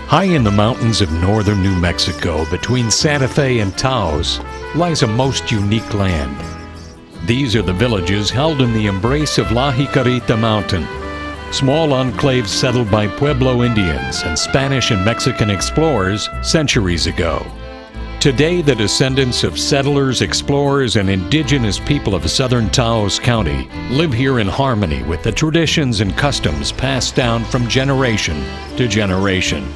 High in the mountains of northern New Mexico, between Santa Fe and Taos, lies a most unique land. These are the villages held in the embrace of La Jicarita Mountain, small enclaves settled by Pueblo Indians and Spanish and Mexican explorers centuries ago. Today, the descendants of settlers, explorers, and indigenous people of southern Taos County live here in harmony with the traditions and customs passed down from generation to generation.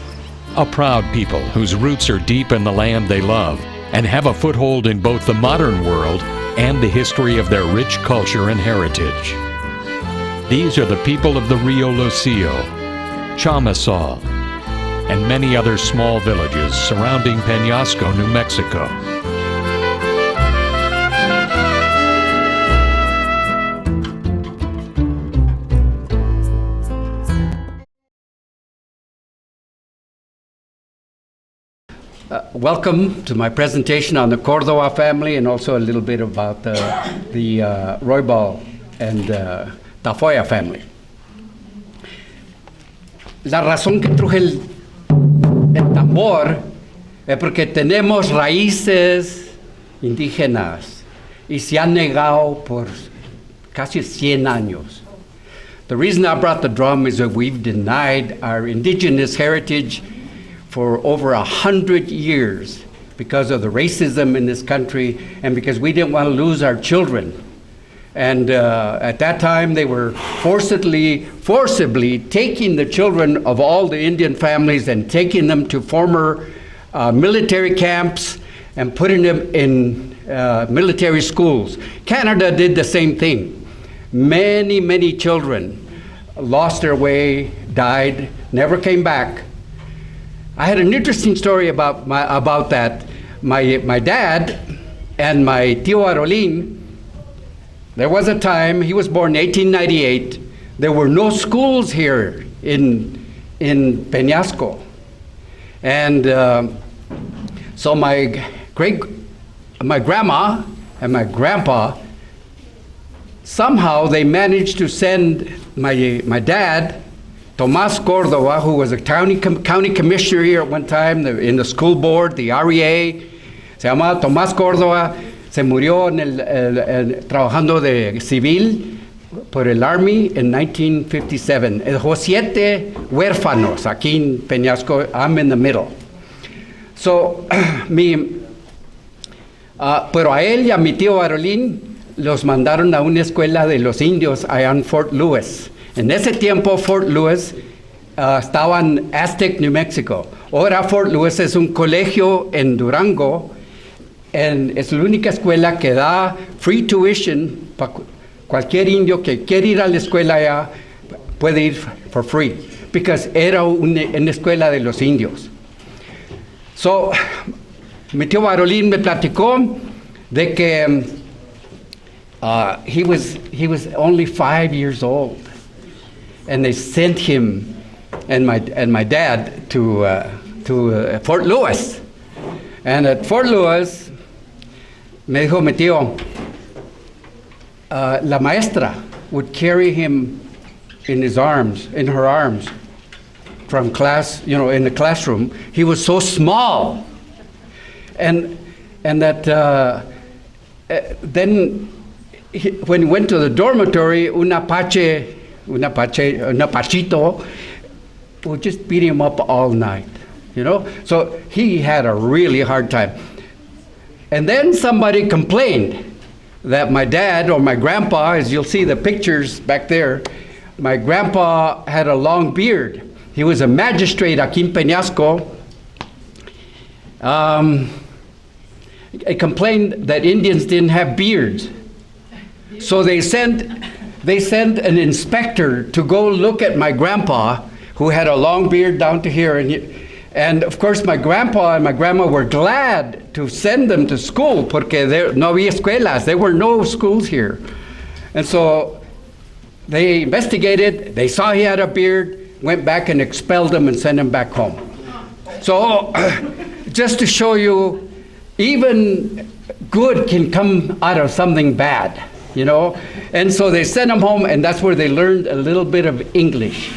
A proud people whose roots are deep in the land they love and have a foothold in both the modern world and the history of their rich culture and heritage. These are the people of the Rio Lucio, Chamizal, and many other small villages surrounding Peñasco, New Mexico. Welcome to my presentation on the Cordova family and also a little bit about the Roybal and Tafoya family. La razón que truje el tambor es porque tenemos raíces indígenas y se han negado por casi 100 años. The reason I brought the drum is that we've denied our indigenous heritage for over 100 years because of the racism in this country and because we didn't want to lose our children. And at that time, they were forcibly taking the children of all the Indian families and taking them to former military camps and putting them in military schools. Canada did the same thing. Many, many children lost their way, died, never came back. I had an interesting story about that. My dad and my tío Arolín, there was a time, he was born in 1898, there were no schools here in Peñasco. And so my grandma and my grandpa, somehow they managed to send my dad, Tomás Cordova, who was a county commissioner here at one time in the school board, the REA. Se llamaba Tomás Cordova, se murió trabajando de civil por el Army in 1957. Dejó 7 huérfanos aquí en Peñasco. I'm in the middle. So, pero a él y a mi tío Arolín los mandaron a una escuela de los indios allá en Fort Lewis. En ese tiempo, Fort Lewis estaba en Aztec, New Mexico. Ahora Fort Lewis es un colegio en Durango. Es la única escuela que da free tuition para cualquier indio que quiere ir a la escuela allá, puede ir for free, because era una escuela de los indios. So, mi tío Barolín me platicó de que he was only 5 years old, and they sent him and my dad to Fort Lewis, and at Fort Lewis. Me dijo mi tío, la maestra would carry him in her arms, from class, in the classroom. He was so small, and that then when he went to the dormitory, un pachito would just beat him up all night, So he had a really hard time. And then somebody complained that my dad or my grandpa, as you'll see the pictures back there, my grandpa had a long beard. He was a magistrate aquí en Peñasco. He complained that Indians didn't have beards. So they sent an inspector to go look at my grandpa, who had a long beard down to here, and of course, my grandpa and my grandma were glad to send them to school porque no había escuelas. There were no schools here. And so they investigated, they saw he had a beard, went back and expelled him and sent him back home. So just to show you, even good can come out of something bad, And so they sent him home, and that's where they learned a little bit of English.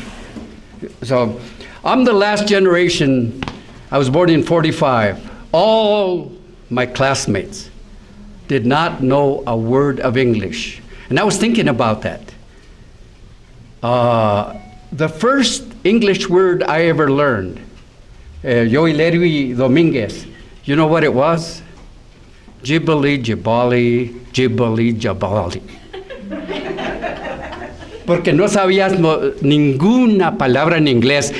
So I'm the last generation. I was born in 45. All my classmates did not know a word of English. And I was thinking about that. The first English word I ever learned, Yo Hilario Dominguez, you know what it was? Jibbly, jibbly, jibbly, jibbly. Porque no sabíamos ninguna palabra en inglés.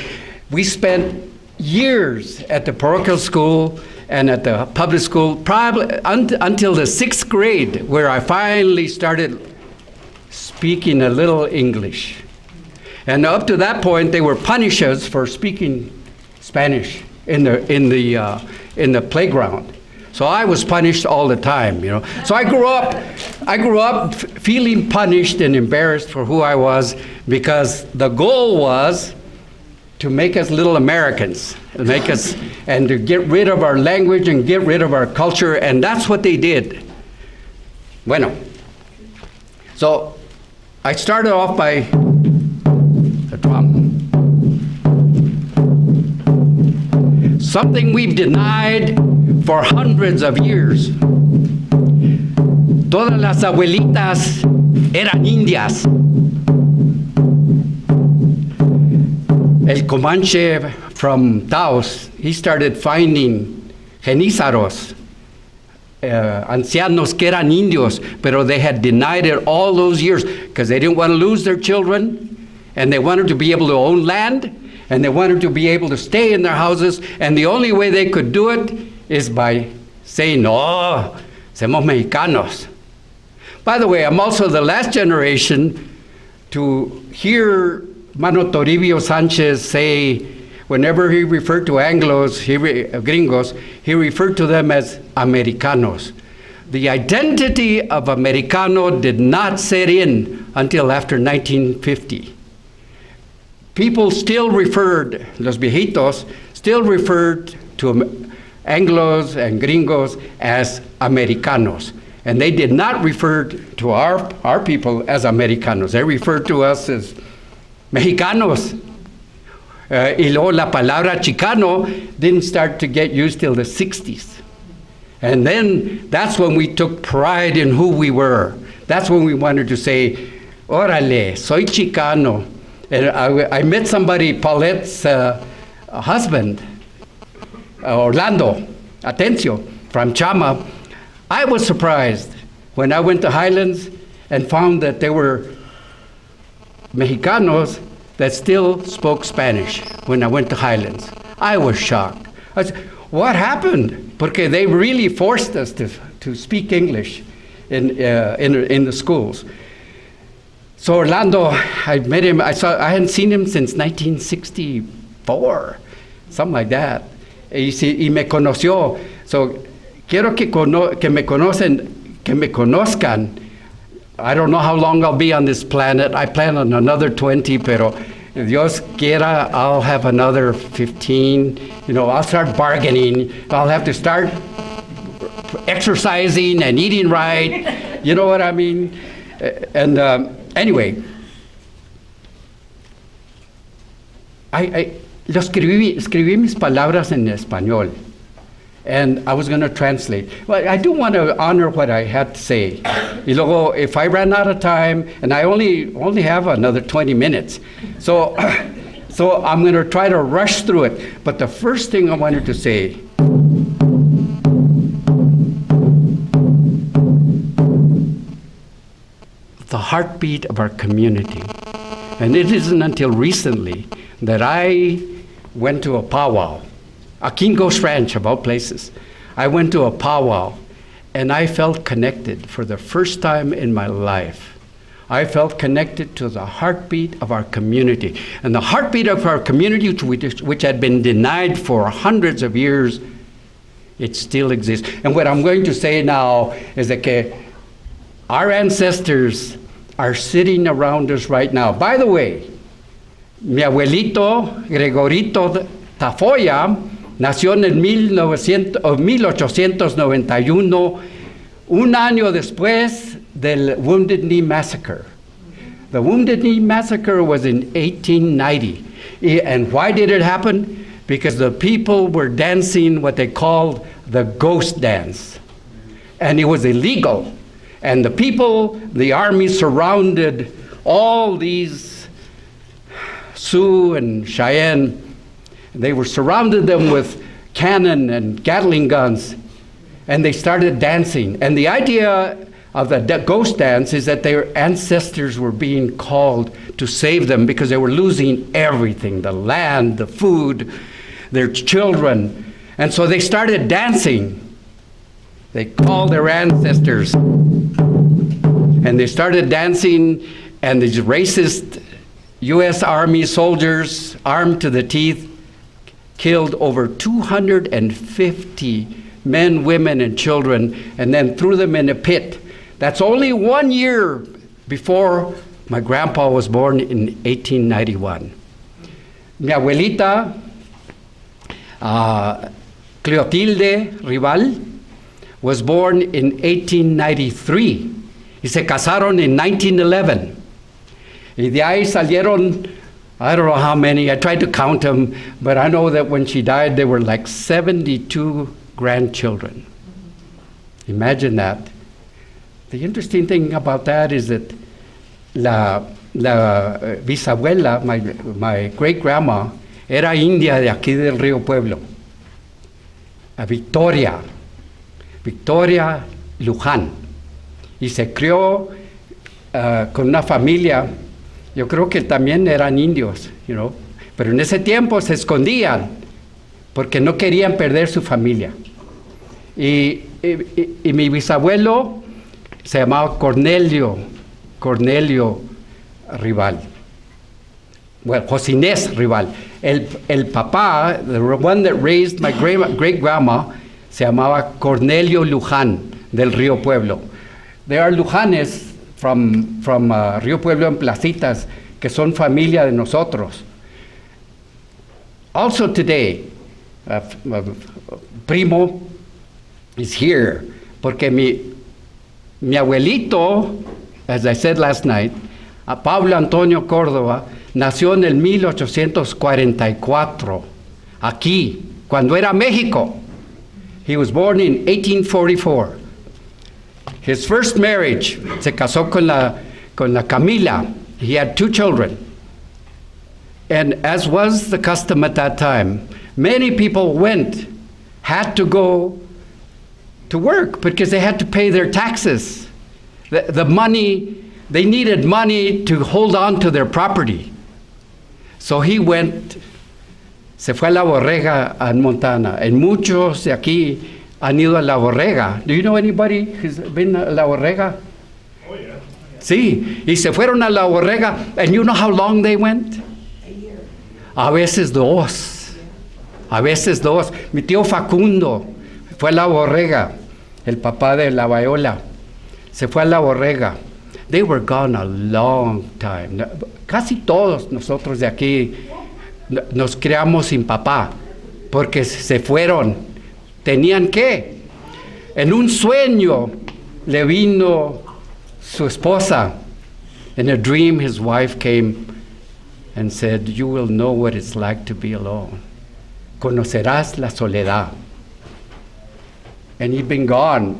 We spent years at the parochial school and at the public school, probably until the 6th grade, where I finally started speaking a little English. And up to that point, they were punished us for speaking Spanish in the playground. So I was punished all the time, you know. So I grew up feeling punished and embarrassed for who I was, because the goal was to make us little Americans, and to get rid of our language and get rid of our culture, and that's what they did. Bueno, so I started off by the drum. Something we've denied for hundreds of years. Todas las abuelitas eran indias. El Comanche from Taos, he started finding genízaros, ancianos que eran indios, pero they had denied it all those years because they didn't want to lose their children, and they wanted to be able to own land, and they wanted to be able to stay in their houses, and the only way they could do it is by saying, no, somos mexicanos. By the way, I'm also the last generation to hear Mano Toribio Sanchez say, whenever he referred to Anglos, gringos, he referred to them as Americanos. The identity of Americano did not set in until after 1950. People still referred, los viejitos, still referred to Anglos and gringos as Americanos. And they did not refer to our people as Americanos. They referred to us as Mexicanos. Y luego la palabra Chicano didn't start to get used till the 60s. And then that's when we took pride in who we were. That's when we wanted to say, órale, soy Chicano. And I met somebody, Paulette's husband, Orlando Atencio, from Chama. I was surprised when I went to Highlands and found that there were Mexicanos that still spoke Spanish when I went to Highlands. I was shocked. I said, what happened? Porque they really forced us to speak English in the schools. So Orlando, I met him, I hadn't seen him since 1964, something like that. Y me conoció. So quiero que me conozcan. I don't know how long I'll be on this planet. I plan on another 20, pero Dios quiera, I'll have another 15. You know, I'll start bargaining. I'll have to start exercising and eating right. You know what I mean? And anyway, I escribí mis palabras en español. And I was going to translate. But I do want to honor what I had to say. Y luego, if I ran out of time, and I only have another 20 minutes, so I'm going to try to rush through it. But the first thing I wanted to say, the heartbeat of our community. And it isn't until recently that I went to a powwow. A King Ghost Ranch, of all places. I went to a powwow, and I felt connected for the first time in my life. I felt connected to the heartbeat of our community. And the heartbeat of our community, which had been denied for hundreds of years, it still exists. And what I'm going to say now is that our ancestors are sitting around us right now. By the way, mi abuelito, Gregorito Tafoya, nació en el 1891, un año después del Wounded Knee Massacre. The Wounded Knee Massacre was in 1890. And why did it happen? Because the people were dancing what they called the ghost dance. And it was illegal. And the people, the army surrounded all these Sioux and Cheyenne. They were surrounded them with cannon and Gatling guns. And they started dancing. And the idea of the ghost dance is that their ancestors were being called to save them because they were losing everything, the land, the food, their children. And so they started dancing. They called their ancestors. And they started dancing, and these racist U.S. Army soldiers, armed to the teeth, killed over 250 men, women, and children, and then threw them in a pit. That's only 1 year before my grandpa was born in 1891. Mi abuelita, Cleotilde Rival, was born in 1893 y se casaron in 1911. Y de ahí salieron, I don't know how many, I tried to count them, but I know that when she died, there were like 72 grandchildren. Imagine that. The interesting thing about that is that la bisabuela, my great-grandma, era india de aquí del Río Pueblo, a Victoria Luján, y se crió con una familia, yo creo que también eran indios, pero en ese tiempo se escondían porque no querían perder su familia. Y mi bisabuelo se llamaba Cornelio Rival. Well, Josinés Rival. El papá, the one that raised my great-grandma, se llamaba Cornelio Luján, del Río Pueblo. There are Lujanes from Río Pueblo en Placitas, que son familia de nosotros. Also today, primo is here, porque mi abuelito, as I said last night, Pablo Antonio Cordova, nació en el 1844, aquí, cuando era México. He was born in 1844. His first marriage, se casó con la Camila. He had 2 children. And as was the custom at that time, many people had to go to work because they had to pay their taxes. The money, they needed money to hold on to their property. So he se fue a La Borrega en Montana. And muchos de aquí han ido a La Borrega. Do you know anybody who's been a La Borrega? Oh, yeah. Sí, y se fueron a La Borrega. And you know how long they went? A year. A veces 2. A veces 2. Mi tío Facundo fue a La Borrega, el papá de la Bayola. Se fue a La Borrega. They were gone a long time. Casi todos nosotros de aquí nos criamos sin papá, porque se fueron. ¿Tenían qué? En un sueño le vino su esposa. In a dream, his wife came and said, "You will know what it's like to be alone. Conocerás la soledad." And he'd been gone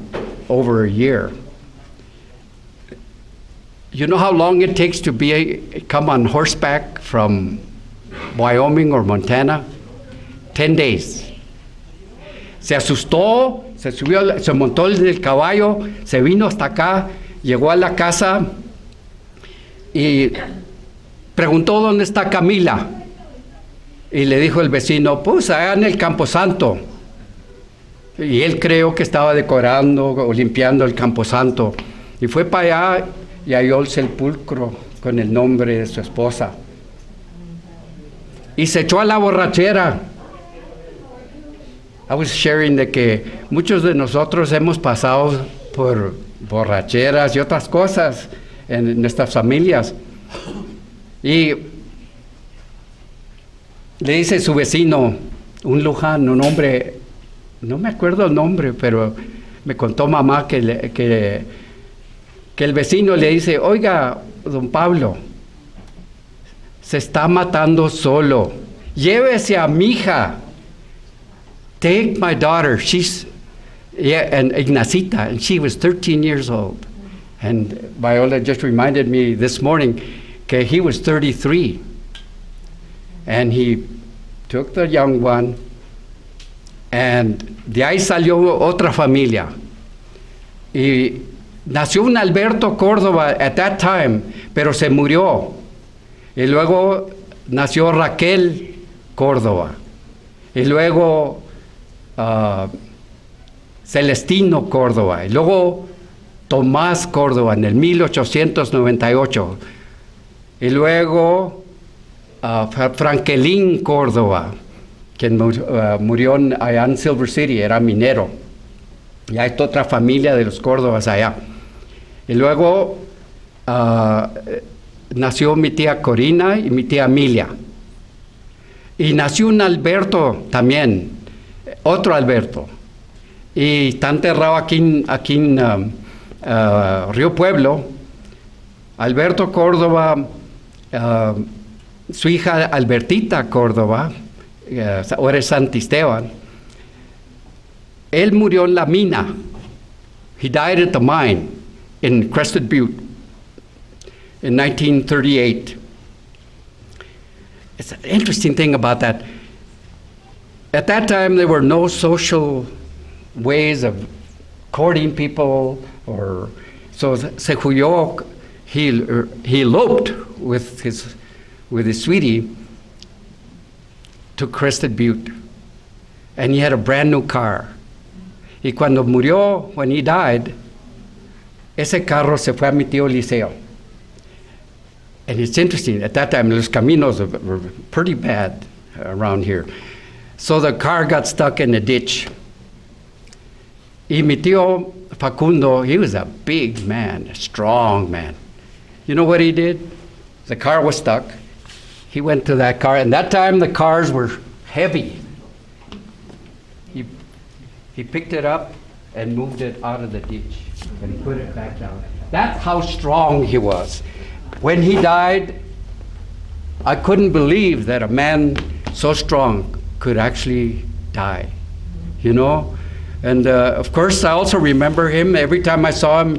over a year. You know how long it takes to come on horseback from Wyoming or Montana? 10 days. Se asustó, se subió, se montó del caballo, se vino hasta acá, llegó a la casa y preguntó dónde está Camila. Y le dijo el vecino, pues allá en el Camposanto. Y él creyó que estaba decorando o limpiando el Camposanto. Y fue para allá y halló el sepulcro con el nombre de su esposa. Y se echó a la borrachera. I was sharing de que muchos de nosotros hemos pasado por borracheras y otras cosas en nuestras familias. Y le dice su vecino, un Luján, un hombre, no me acuerdo el nombre, pero me contó mamá que el vecino le dice, oiga, don Pablo, se está matando solo. Llévese a mi hija. Take my daughter. She's, and Ignacita, and she was 13 years old. And Viola just reminded me this morning that he was 33. And he took the young one, and de ahí salió otra familia. Y nació un Alberto Cordova at that time, pero se murió. Y luego nació Raquel Cordova. Y luego Celestino Cordova. Y luego Tomás Cordova en el 1898. Y luego Frankelín Cordova, quien murió allá en Silver City, era minero. Y hay otra familia de los Córdovas allá. Y luego nació mi tía Corina y mi tía Emilia. Y nació un Alberto también, otro Alberto. Y está enterrado aquí en Río Pueblo. Alberto Córdoba, su hija Albertita Córdoba, ahora es Santisteban. Él murió en la mina. He died at the mine in Crested Butte in 1938. It's an interesting thing about that. At that time, there were no social ways of courting people, or so se huyó. He eloped with his sweetie to Crested Butte, and he had a brand new car. Y cuando murió, when he died, ese carro se fue a mi tío Liceo. And it's interesting, at that time, los caminos were pretty bad around here. So the car got stuck in a ditch. Y mi tío Facundo, he was a big man, a strong man. You know what he did? The car was stuck. He went to that car, and that time the cars were heavy. He picked it up and moved it out of the ditch, and he put it back down. That's how strong he was. When he died, I couldn't believe that a man so strong could actually die, you know? And of course, I also remember him. Every time I saw him,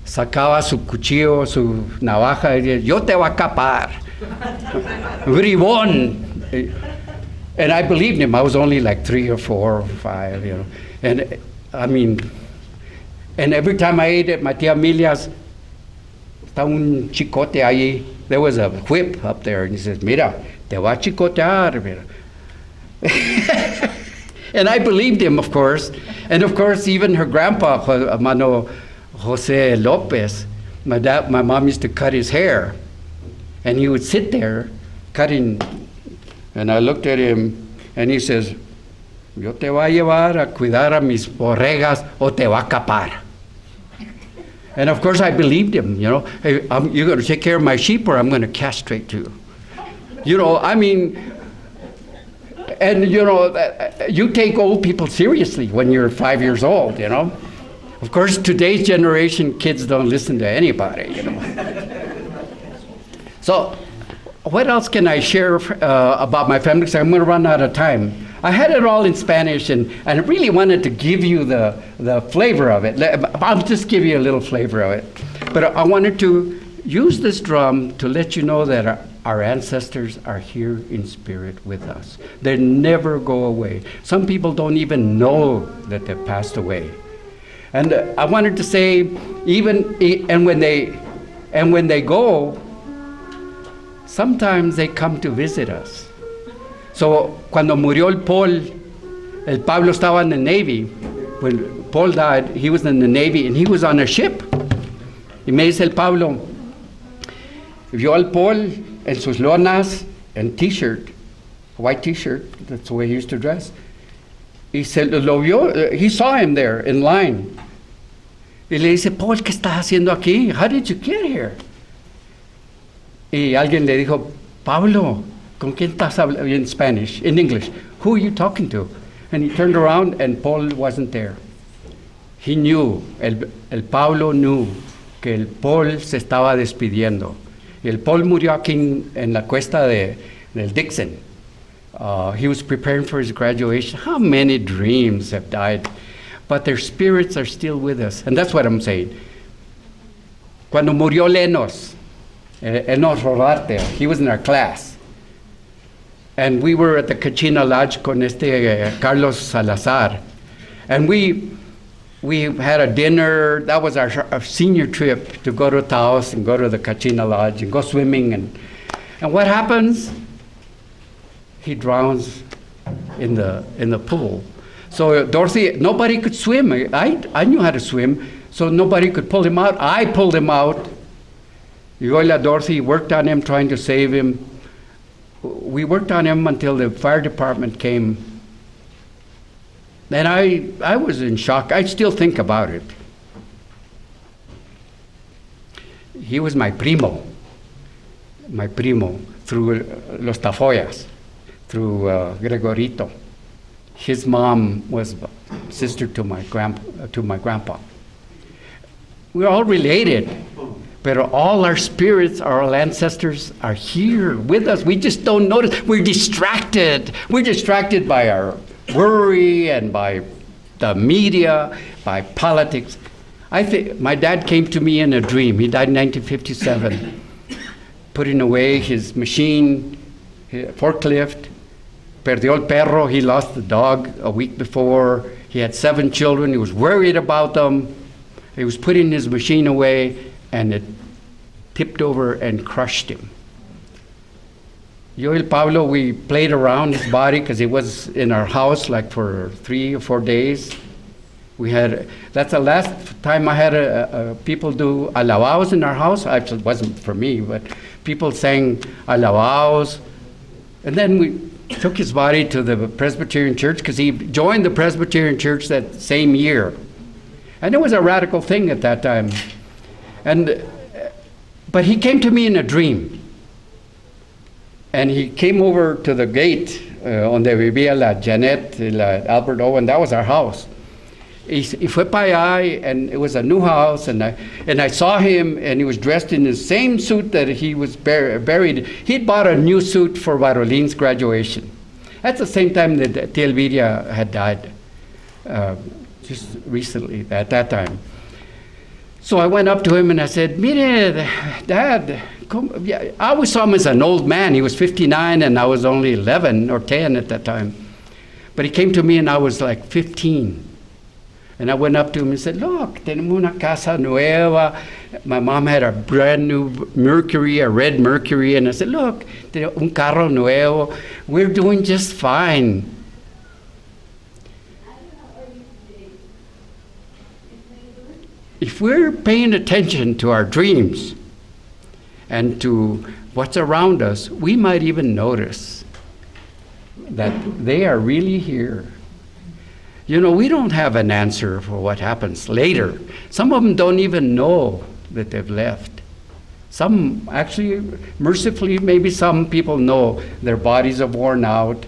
sacaba su cuchillo, su navaja, y decía, yo te voy a capar. Bribón. And I believed him. I was only like 3 or 4 or 5, you know. And I mean, and every time I ate at my tía Emilia's, está un chicote allí. There was a whip up there, and he says, mira, te va a chicotear, mira. And I believed him, of course. And of course, even her grandpa, Mano Jose Lopez, my mom used to cut his hair. And he would sit there cutting. And I looked at him, and he says, yo te voy a llevar a cuidar a mis borregas o te va a capar. And of course I believed him, you know. Hey, you're going to take care of my sheep or I'm going to castrate you. You know, I mean, and you know, you take old people seriously when you're 5 years old, you know. Of course, today's generation, kids don't listen to anybody, you know. So, what else can I share about my family? Because I'm going to run out of time. I had it all in Spanish, and I really wanted to give you the flavor of it. I'll just give you a little flavor of it. But I wanted to use this drum to let you know that our ancestors are here in spirit with us. They never go away. Some people don't even know that they've passed away. And I wanted to say, when they go, sometimes they come to visit us. So, cuando murió el Pablo estaba in the Navy. When Paul died, he was in the Navy, and he was on a ship. Y me dice el Pablo, vio al Paul en sus lonas and t-shirt, white t-shirt, that's the way he used to dress. Y lo vio, he saw him there in line. Y le dice, Paul, ¿qué estás haciendo aquí? How did you get here? Y alguien le dijo, Pablo, ¿con quién estás hablando? In Spanish, in English. Who are you talking to? And he turned around, and Paul wasn't there. He knew, el Pablo knew que el Paul se estaba despidiendo. Y el Paul murió aquí en la cuesta del Dixon. He was preparing for his graduation. How many dreams have died? But their spirits are still with us. And that's what I'm saying. Cuando murió Lenos, Enos Rodarte, he was in our class. And we were at the Cachina Lodge con Carlos Salazar. And we had a dinner. That was our senior trip, to go to Taos and go to the Cachina Lodge and go swimming. And what happens? He drowns in the pool. So Dorothy, nobody could swim. I knew how to swim, so nobody could pull him out. I pulled him out. Yola Dorothy worked on him, trying to save him. We worked on him until the fire department came. And I was in shock. I still think about it. He was my primo, through Los Tafoyas, through Gregorito. His mom was sister to my grandpa. We're all related, but all our spirits, our ancestors are here with us. We just don't notice. We're distracted. We're distracted by our worry and by the media, by politics. I think my dad came to me in a dream. He died in 1957, putting away his machine, his forklift. Perdió el perro. He lost the dog a week before. He had 7 children. He was worried about them. He was putting his machine away, and it tipped over and crushed him. Yo and Pablo, we played around his body because he was in our house like for 3 or 4 days. That's the last time I had people do alabaos in our house. It wasn't for me, but people sang alabaos. And then we took his body to the Presbyterian church because he joined the Presbyterian church that same year. And it was a radical thing at that time. But he came to me in a dream. And he came over to the gate donde vivía la Janet, la Alberto, and that was our house. Y fue para allá, and it was a new house, and I saw him, and he was dressed in the same suit that he was buried. He'd bought a new suit for Barolin's graduation. That's the same time that Tia Elviria had died, just recently, at that time. So I went up to him and I said, "Mire, Dad, I always saw him as an old man. He was 59 and I was only 11 or 10 at that time. But he came to me and I was like 15. And I went up to him and said, look, tenemos una casa nueva. My mom had a brand new Mercury, a red Mercury. And I said, look, un carro nuevo. We're doing just fine. If we're paying attention to our dreams and to what's around us, we might even notice that they are really here. You know, we don't have an answer for what happens later. Some of them don't even know that they've left. Some actually, mercifully, maybe some people know their bodies are worn out,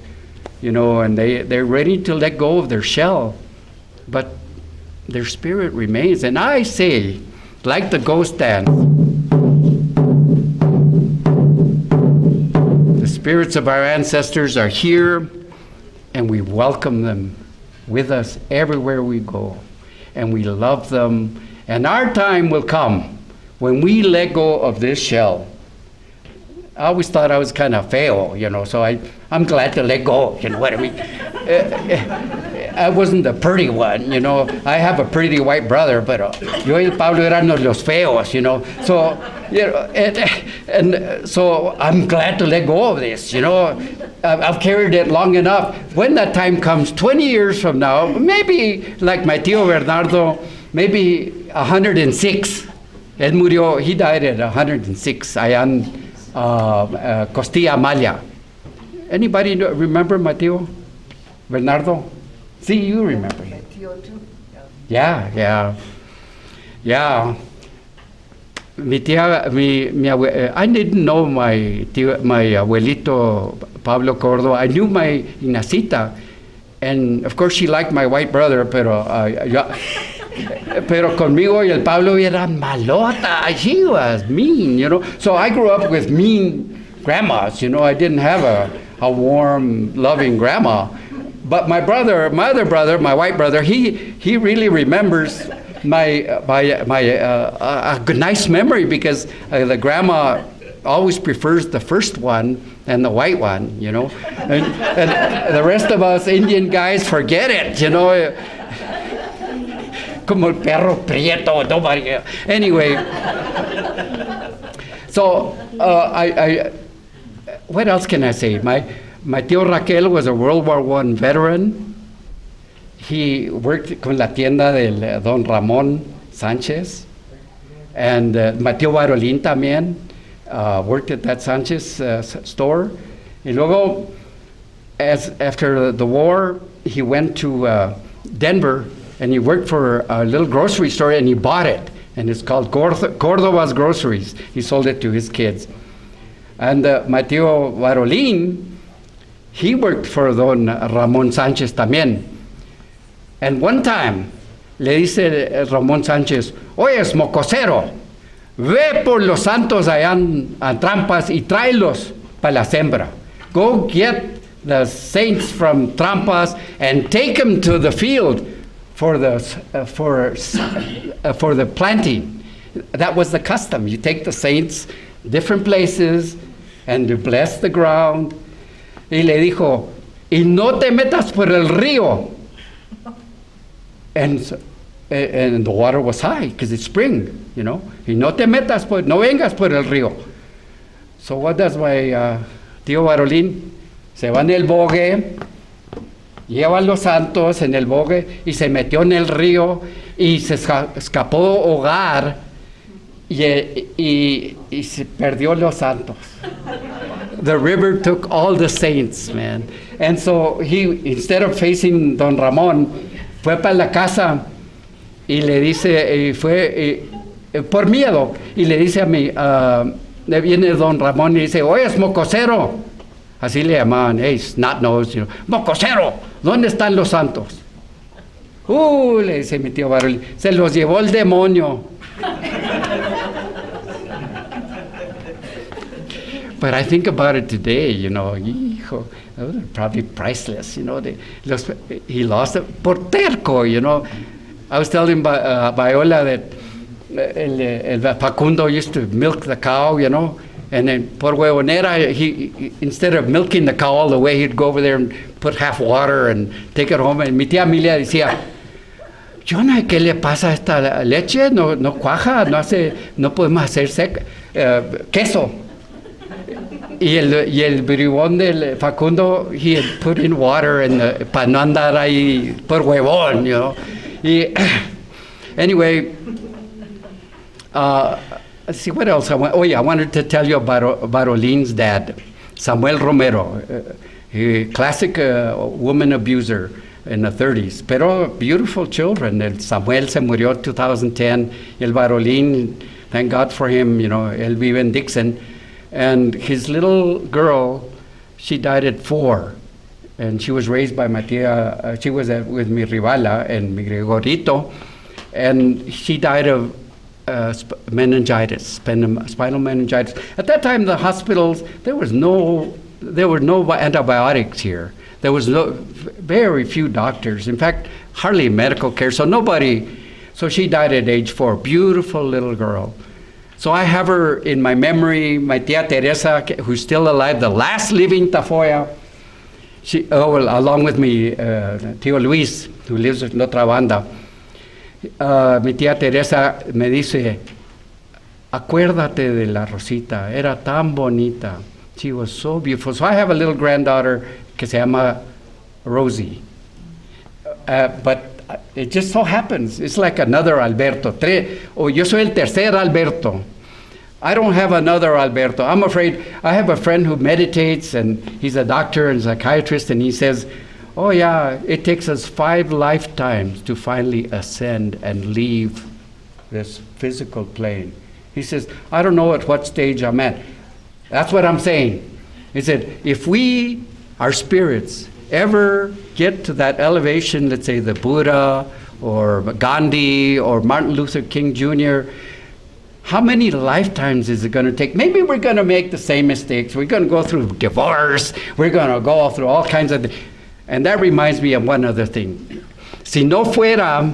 you know, and they're ready to let go of their shell. But their spirit remains. And I say, like the ghost dance, the spirits of our ancestors are here, and we welcome them with us everywhere we go, and we love them. And our time will come when we let go of this shell. I always thought I was kind of feo, you know, so I'm glad to let go, you know what I mean? I wasn't the pretty one, you know. I have a pretty white brother, but yo y Pablo eran los feos, you know. So, you know, and so I'm glad to let go of this, you know. I've carried it long enough. When that time comes, 20 years from now, maybe like my tío Bernardo, maybe 106. Él murió, he died at 106, allá en Costilla Amalia. Anybody remember my tío Bernardo? See, you remember him. Yeah. Mi tía, I didn't know my abuelito Pablo Cordova. I knew my Ignacita, and of course she liked my white brother, pero Pero conmigo y el Pablo eran malota. She was mean, you know. So I grew up with mean grandmas, you know. I didn't have a warm, loving grandma. But my other brother, my white brother, he really remembers a good, nice memory because the grandma always prefers the first one and the white one, you know. And the rest of us Indian guys forget it, you know. Como el perro prieto, nobody. Anyway, so what else can I say? My tío Raquel was a World War I veteran. He worked con la tienda del Don Ramón Sánchez. And my tío Barolín también worked at that Sánchez store. Y luego, after the war, he went to Denver and he worked for a little grocery store and he bought it. And it's called Cordova's Groceries. He sold it to his kids. And my tío Barolín, he worked for Don Ramón Sánchez también. And one time, le dice Ramón Sánchez, oyes, mocosero, ve por los santos allá a Trampas y tráelos para la sembra. Go get the saints from Trampas and take them to the field for the planting. That was the custom. You take the saints different places and you bless the ground. Y le dijo, y no te metas por el río. And the water was high because it's spring, you know. Y no te metas no vengas por el río. So what does my tío Barolín? Se va en el bogue, lleva a los santos en el bogue y se metió en el río y se escapó hogar y se perdió los santos. The river took all the saints, man. And so he, instead of facing Don Ramón, fue para la casa y le dice, por miedo, y le dice a mí, le viene Don Ramón y dice, oye, es mocosero. Así le llamaban, hey, snot nose, you know, mocosero, ¿dónde están los santos? Le dice mi tío Barolín, se los llevó el demonio. But I think about it today, you know, hijo, probably priceless, you know. He lost it por terco, you know. I was telling Viola that el Facundo used to milk the cow, you know, and then por huevonera, he instead of milking the cow all the way, he'd go over there and put half water and take it home. And mi tía Amelia decía, yo no sé qué le pasa a esta leche, no cuaja, no podemos hacer queso. Y el bribón del Facundo, he had put in water para no andar ahí por huevón, you know. Anyway, let's see what else I want. Oh yeah, I wanted to tell you about Barolin's dad, Samuel Romero, a classic woman abuser in the 30s, pero beautiful children. El Samuel se murió en 2010. El Barolín, thank God for him, you know, él vive en Dixon. And his little girl, she died at 4. And she was raised by my tía, she was with mi Rivala and mi Gregorito. And she died of meningitis, spinal meningitis. At that time, the hospitals, there were no antibiotics here. There was very few doctors. In fact, hardly medical care. So she died at age 4. Beautiful little girl. So I have her in my memory, my tía Teresa, who's still alive, the last living Tafoya. Along with me, tío Luis, who lives in la otra banda. Mi tía Teresa me dice, acuérdate de la Rosita, era tan bonita. She was so beautiful. So I have a little granddaughter que se llama Rosie. But it just so happens, it's like another Alberto. Yo soy el tercer Alberto. I don't have another Alberto. I'm afraid, I have a friend who meditates and he's a doctor and psychiatrist, and he says, oh yeah, it takes us 5 lifetimes to finally ascend and leave this physical plane. He says, I don't know at what stage I'm at. That's what I'm saying. He said, if our spirits, ever get to that elevation, let's say the Buddha or Gandhi or Martin Luther King Jr., how many lifetimes is it going to take? Maybe we're going to make the same mistakes. We're going to go through divorce. We're going to go through all kinds of things. And that reminds me of one other thing. Si no fuera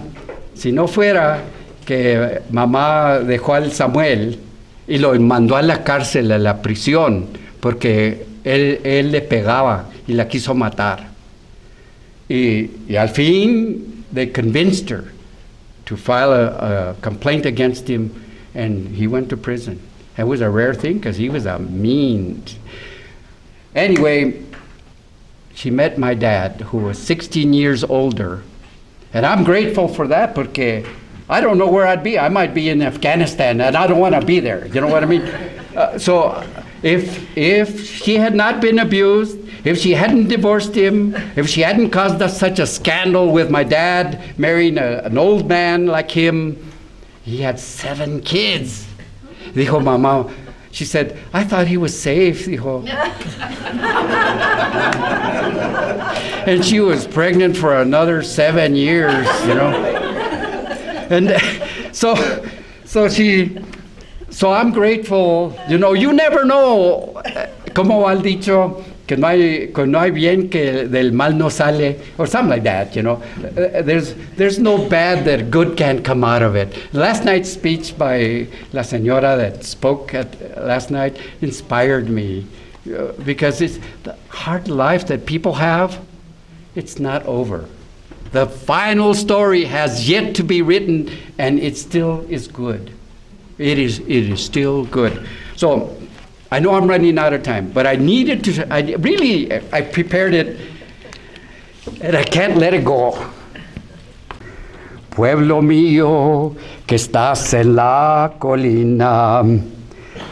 que mamá dejó al Samuel y lo mandó a la cárcel, a la prisión, porque él le pegaba y la quiso matar. Y al fin, they convinced her to file a complaint against him, and he went to prison. It was a rare thing because he was a mean. Anyway, she met my dad, who was 16 years older. And I'm grateful for that porque I don't know where I'd be. I might be in Afghanistan, and I don't want to be there. You know what I mean? So if she had not been abused, if she hadn't divorced him, if she hadn't caused us such a scandal with my dad marrying an old man like him, he had 7 kids. Dijo mamá, she said, I thought he was safe. Dijo. And she was pregnant for another 7 years, you know. And so I'm grateful. You know, you never know. Como al dicho, que no hay bien que del mal no sale, or something like that, you know. There's no bad that good can come out of it. Last night's speech by la señora that spoke last night inspired me, because it's the hard life that people have, it's not over. The final story has yet to be written, and it still is good. It is still good. So I know I'm running out of time, but I prepared it, and I can't let it go. Pueblo mío, que estás en la colina,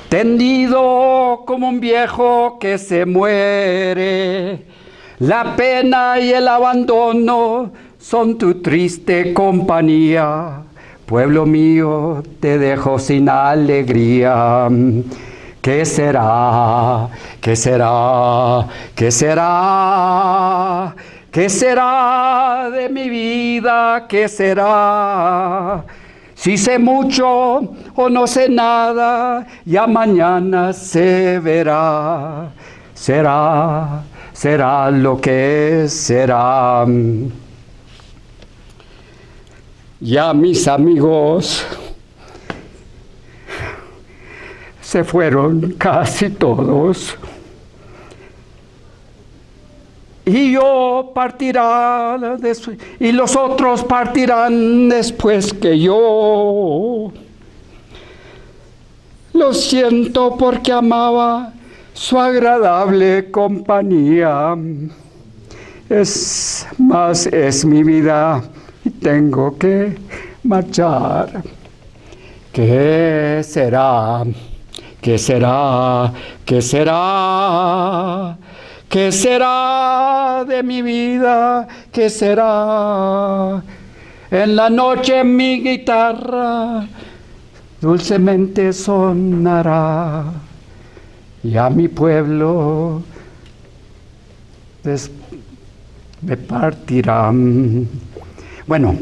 tendido como un viejo que se muere, la pena y el abandono son tu triste compañía. Pueblo mío, te dejo sin alegría. ¿Qué será? ¿Qué será? ¿Qué será? ¿Qué será de mi vida? ¿Qué será? Si sé mucho o no sé nada, ya mañana se verá. Será, será lo que será. Ya mis amigos se fueron casi todos, y yo partirá y los otros partirán después que yo. Lo siento porque amaba su agradable compañía. Es mi vida y tengo que marchar. ¿Qué será? ¿Qué será? ¿Qué será? ¿Qué será de mi vida? ¿Qué será? En la noche mi guitarra dulcemente sonará, y a mi pueblo me partirán. Bueno,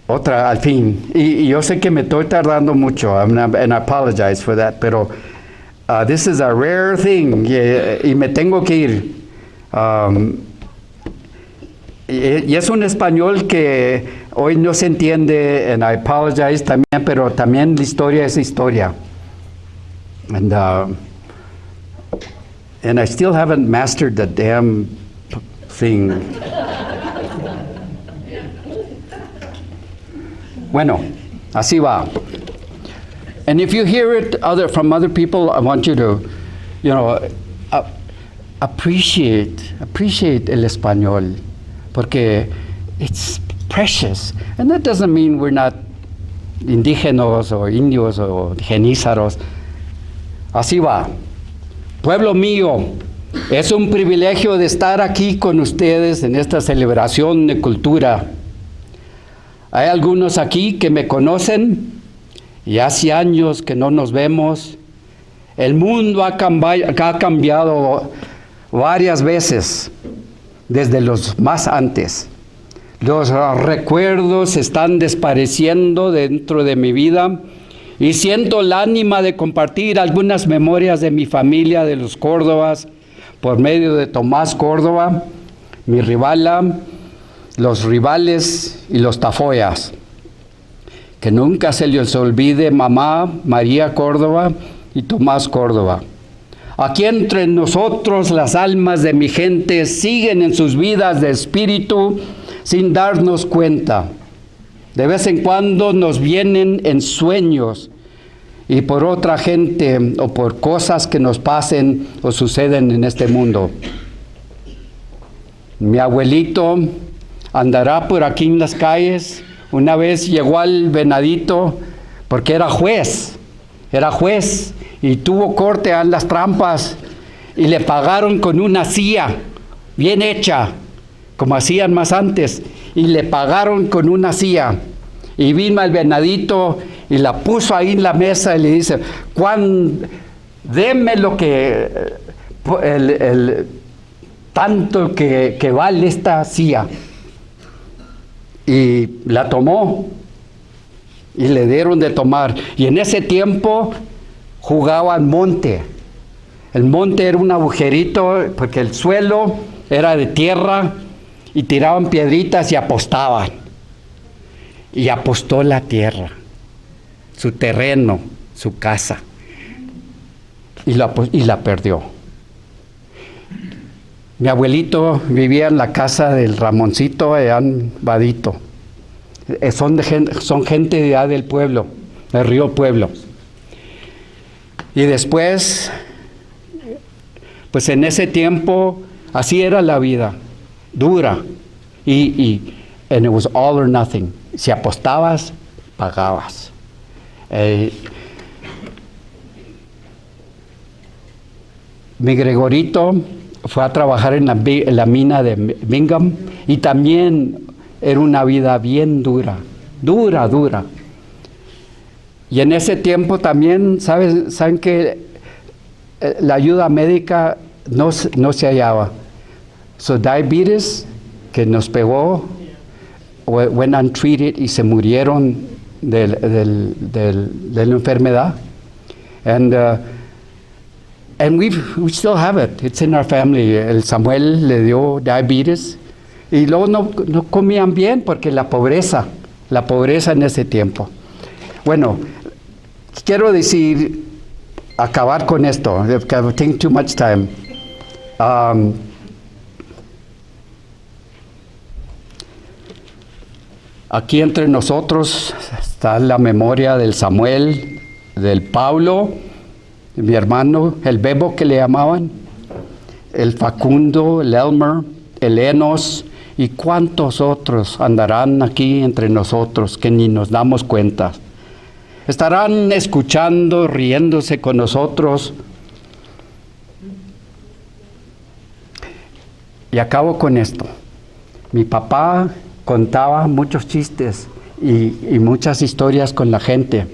otra al fin, y yo sé que me estoy tardando mucho, and I apologize for that, pero this is a rare thing, y me tengo que ir. Y es un español que hoy no se entiende, and I apologize también, pero también la historia es historia. And I still haven't mastered the damn thing. Bueno, así va. And if you hear it from other people, I want you to, appreciate el español, porque it's precious. And that doesn't mean we're not indígenas o indios o genízaros. Así va. Pueblo mío, es un privilegio de estar aquí con ustedes en esta celebración de cultura. Hay algunos aquí que me conocen y hace años que no nos vemos. El mundo ha cambiado varias veces desde los más antes. Los recuerdos están desapareciendo dentro de mi vida y siento el ánima de compartir algunas memorias de mi familia, de los Córdovas, por medio de Tomás Córdoba, mi rivala, los rivales y los tafoyas. Que nunca se les olvide mamá María Córdoba y Tomás Córdoba. Aquí entre nosotros las almas de mi gente siguen en sus vidas de espíritu sin darnos cuenta. De vez en cuando nos vienen en sueños y por otra gente o por cosas que nos pasen o suceden en este mundo. Mi abuelito andará por aquí en las calles. Una vez llegó al Venadito porque era juez y tuvo corte a las trampas y le pagaron con una silla bien hecha, como hacían más antes, y le pagaron con una silla. Y vino al Venadito y la puso ahí en la mesa y le dice, deme lo que, tanto que vale esta silla. Y la tomó y le dieron de tomar. Y en ese tiempo jugaban monte. El monte era un agujerito porque el suelo era de tierra y tiraban piedritas y apostaban. Y apostó la tierra, su terreno, su casa. Y la perdió. Mi abuelito vivía en la casa del Ramoncito allá en Vadito. Son gente de allá del pueblo, del río Pueblo. Y después, pues en ese tiempo, así era la vida, dura. And it was all or nothing. Si apostabas, pagabas. Mi Gregorito fue a trabajar en la mina de Bingham y también era una vida bien dura. Y en ese tiempo también, saben que la ayuda médica no se hallaba. So diabetes, que nos pegó, went untreated y se murieron de la enfermedad. And we still have it. It's in our family. El Samuel le dio diabetes y luego no comían bien porque la pobreza en ese tiempo. Bueno, quiero decir, acabar con esto. I think too much time. Aquí entre nosotros está la memoria del Samuel, del Pablo, mi hermano, el Bebo que le llamaban, el Facundo, el Elmer, el Enos y cuántos otros andarán aquí entre nosotros que ni nos damos cuenta. Estarán escuchando, riéndose con nosotros. Y acabo con esto. Mi papá contaba muchos chistes y muchas historias con la gente.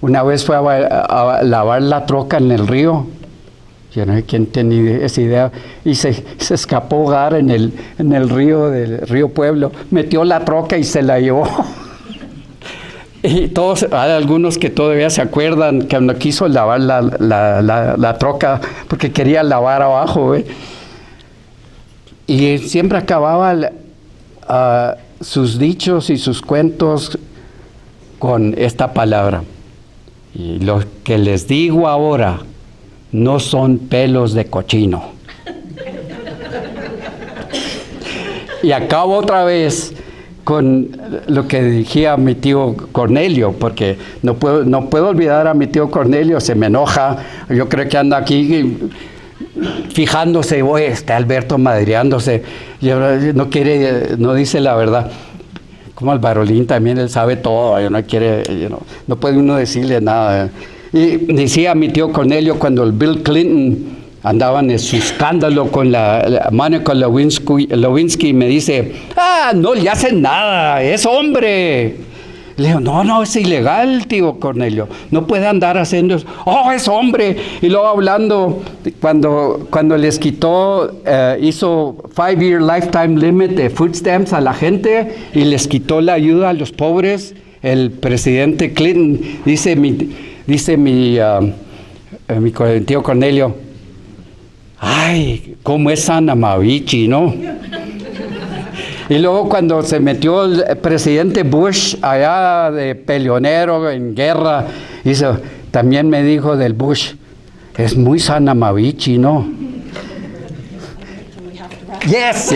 Una vez fue a lavar la troca en el río. Yo no sé quién tenía esa idea. Y se escapó a ahogar en el río del río Pueblo. Metió la troca y se la llevó. Y hay algunos que todavía se acuerdan que cuando quiso lavar la troca porque quería lavar abajo. Y siempre acababa sus dichos y sus cuentos con esta palabra. Y lo que les digo ahora no son pelos de cochino. Y acabo otra vez con lo que dije a mi tío Cornelio, porque no puedo olvidar a mi tío Cornelio, se me enoja. Yo creo que anda aquí fijándose, está Alberto madreándose, y ahora no dice la verdad. Como al Barolín también, él sabe todo, no puede uno decirle nada. Y decía mi tío Cornelio cuando el Bill Clinton andaban en su escándalo con la Mónica Lewinsky, me dice, no le hacen nada, es hombre. Le digo, no, es ilegal, tío Cornelio. No puede andar haciendo eso. Oh, es hombre. Y luego hablando, cuando les quitó, hizo 5-year lifetime limit de food stamps a la gente y les quitó la ayuda a los pobres, el presidente Clinton, dice mi tío Cornelio, ay, cómo es Ana Mavichi, ¿no? Y luego cuando se metió el presidente Bush allá de peleonero en guerra, también me dijo del Bush, es muy Sana Mavichi, ¿no? Yes.